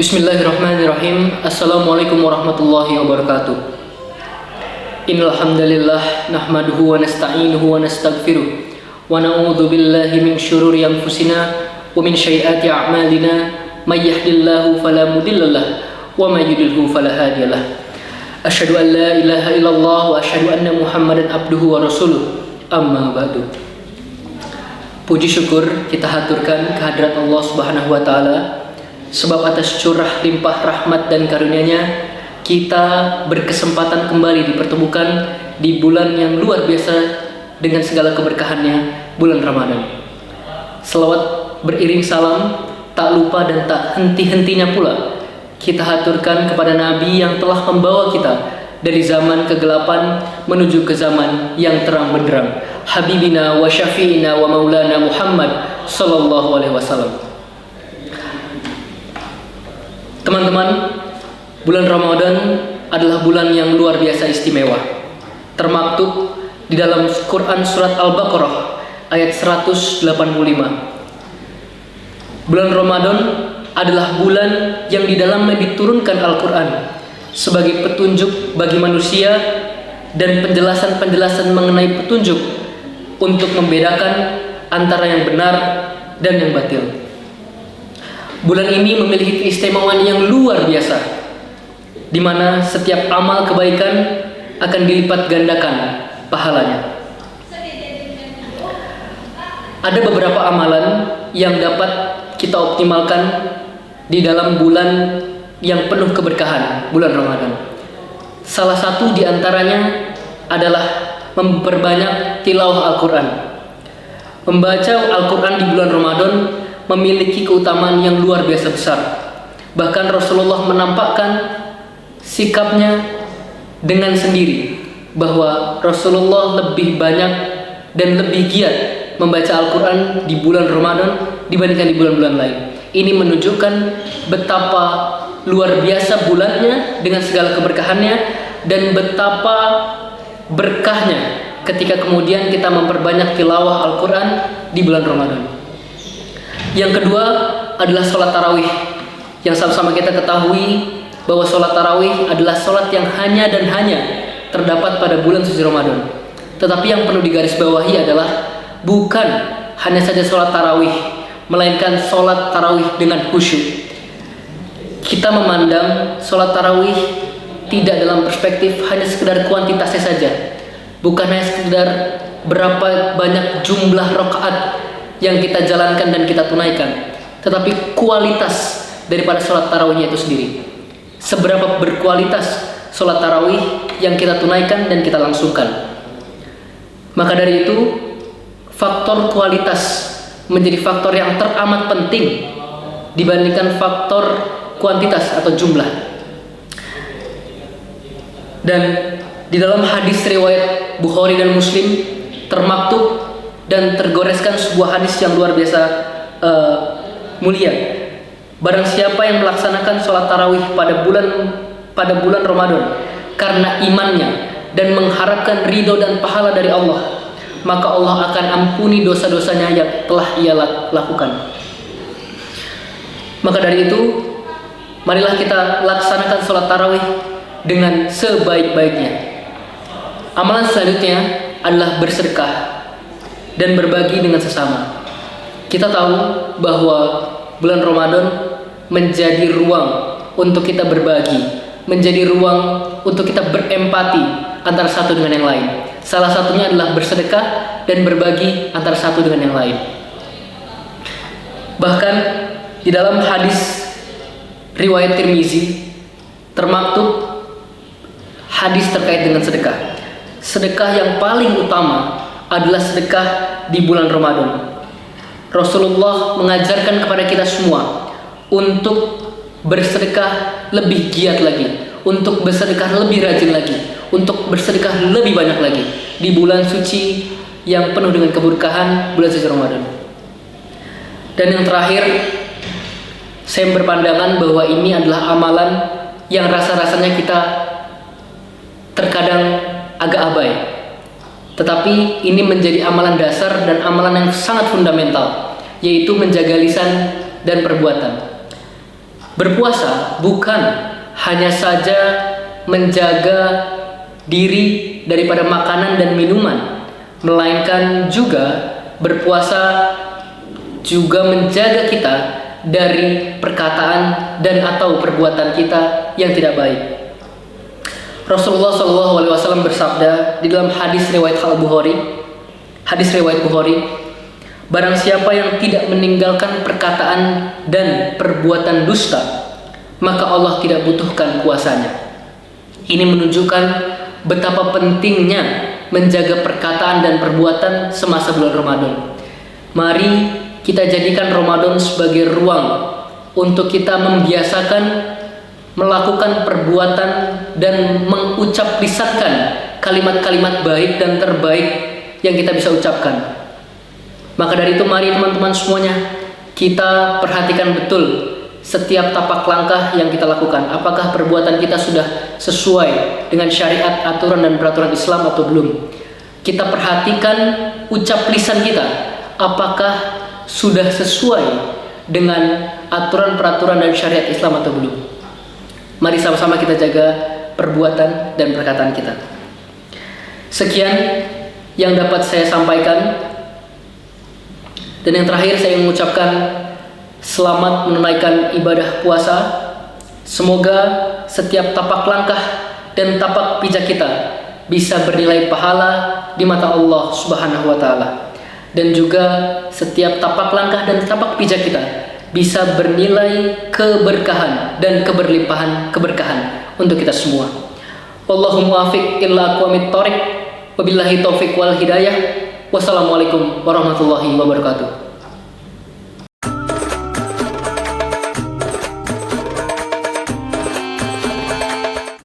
Bismillahirrahmanirrahim. Assalamualaikum warahmatullahi wabarakatuh. Innal hamdalillah nahmaduhu wa nasta'inuhu wa nastaghfiruh wa na'udzu billahi min syururi anfusina wa min sayyiati a'malina may yahdihillahu fala mudhillalah wa may yudlilhu fala hadiyalah. Asyhadu an la ilaha illallah wa asyhadu anna Muhammadan abduhu wa rasuluh. Amma ba'du. Puji syukur kita haturkan kehadirat Allah Subhanahu wa taala. Sebab atas curah limpah rahmat dan karunia-Nya kita berkesempatan kembali dipertemukan di bulan yang luar biasa dengan segala keberkahannya, bulan Ramadan. Selawat beriring salam tak lupa dan tak henti-hentinya pula kita haturkan kepada Nabi yang telah membawa kita dari zaman kegelapan menuju ke zaman yang terang benderang, Habibina wa syafi'ina wa maulana Muhammad sallallahu alaihi wasallam. Teman-teman, bulan Ramadan adalah bulan yang luar biasa istimewa. Termaktub di dalam Quran surat Al-Baqarah ayat 185. Bulan Ramadan adalah bulan yang di dalamnya diturunkan Al-Quran sebagai petunjuk bagi manusia dan penjelasan-penjelasan mengenai petunjuk untuk membedakan antara yang benar dan yang batil. Bulan ini memiliki keistimewaan yang luar biasa, di mana setiap amal kebaikan akan dilipat gandakan pahalanya. Ada beberapa amalan yang dapat kita optimalkan di dalam bulan yang penuh keberkahan, bulan Ramadan. Salah satu di antaranya adalah memperbanyak tilawah Al-Quran. Membaca Al-Quran di bulan Ramadan memiliki keutamaan yang luar biasa besar. Bahkan Rasulullah menampakkan sikapnya dengan sendiri bahwa Rasulullah lebih banyak dan lebih giat membaca Al-Quran di bulan Ramadan dibandingkan di bulan-bulan lain. Ini menunjukkan betapa luar biasa bulannya dengan segala keberkahannya dan betapa berkahnya ketika kemudian kita memperbanyak tilawah Al-Quran di bulan Ramadan. Yang kedua adalah sholat tarawih, yang sama-sama kita ketahui bahwa sholat tarawih adalah sholat yang hanya dan hanya terdapat pada bulan suci Ramadan. Tetapi yang perlu digarisbawahi adalah bukan hanya saja sholat tarawih, melainkan sholat tarawih dengan khusyuk. Kita memandang sholat tarawih tidak dalam perspektif hanya sekedar kuantitasnya saja, bukan hanya sekedar berapa banyak jumlah rakaat yang kita jalankan dan kita tunaikan, tetapi kualitas daripada sholat tarawihnya itu sendiri. Seberapa berkualitas sholat tarawih yang kita tunaikan dan kita langsungkan. Maka dari itu, faktor kualitas menjadi faktor yang teramat penting dibandingkan faktor kuantitas atau jumlah. Dan di dalam hadis riwayat Bukhari dan Muslim termaktub dan tergoreskan sebuah hadis yang luar biasa mulia. Barang siapa yang melaksanakan sholat tarawih pada bulan Ramadan karena imannya dan mengharapkan ridho dan pahala dari Allah, maka Allah akan ampuni dosa-dosanya yang telah ia lakukan. Maka dari itu, marilah kita laksanakan sholat tarawih dengan sebaik-baiknya. Amalan selanjutnya adalah bersedekah dan berbagi dengan sesama. Kita tahu bahwa bulan Ramadan menjadi ruang untuk kita berbagi, menjadi ruang untuk kita berempati antara satu dengan yang lain. Salah satunya adalah bersedekah dan berbagi antara satu dengan yang lain. Bahkan di dalam hadis riwayat Tirmizi termaktub hadis terkait dengan sedekah. Sedekah yang paling utama adalah sedekah di bulan Ramadan. Rasulullah mengajarkan kepada kita semua untuk bersedekah lebih giat lagi, untuk bersedekah lebih rajin lagi, untuk bersedekah lebih banyak lagi di bulan suci yang penuh dengan keberkahan, bulan suci Ramadan. Dan yang terakhir, saya berpandangan bahwa ini adalah amalan yang rasa-rasanya kita terkadang agak abai. Tetapi ini menjadi amalan dasar dan amalan yang sangat fundamental, yaitu menjaga lisan dan perbuatan. Berpuasa bukan hanya saja menjaga diri daripada makanan dan minuman, melainkan juga berpuasa juga menjaga kita dari perkataan dan atau perbuatan kita yang tidak baik. Rasulullah SAW bersabda di dalam hadis riwayat Bukhari, barang siapa yang tidak meninggalkan perkataan dan perbuatan dusta, maka Allah tidak butuhkan puasanya. Ini menunjukkan betapa pentingnya menjaga perkataan dan perbuatan semasa bulan Ramadan. Mari kita jadikan Ramadan sebagai ruang untuk kita membiasakan melakukan perbuatan dan mengucap lisankan kalimat-kalimat baik dan terbaik yang kita bisa ucapkan. Maka dari itu mari teman-teman semuanya, kita perhatikan betul setiap tapak langkah yang kita lakukan. Apakah perbuatan kita sudah sesuai dengan syariat, aturan dan peraturan Islam atau belum? Kita perhatikan ucap lisan kita, apakah sudah sesuai dengan aturan peraturan dan syariat Islam atau belum? Mari sama-sama kita jaga perbuatan dan perkataan kita. Sekian yang dapat saya sampaikan. Dan yang terakhir saya mengucapkan selamat menunaikan ibadah puasa. Semoga setiap tapak langkah dan tapak pijak kita bisa bernilai pahala di mata Allah Subhanahu wa taala. Dan juga setiap tapak langkah dan tapak pijak kita bisa bernilai keberkahan dan keberlimpahan keberkahan untuk kita semua. Allahumma muwaffiq ila aqwamit thoriq, wabillahi taufiq wal hidayah. Wassalamualaikum warahmatullahi wabarakatuh.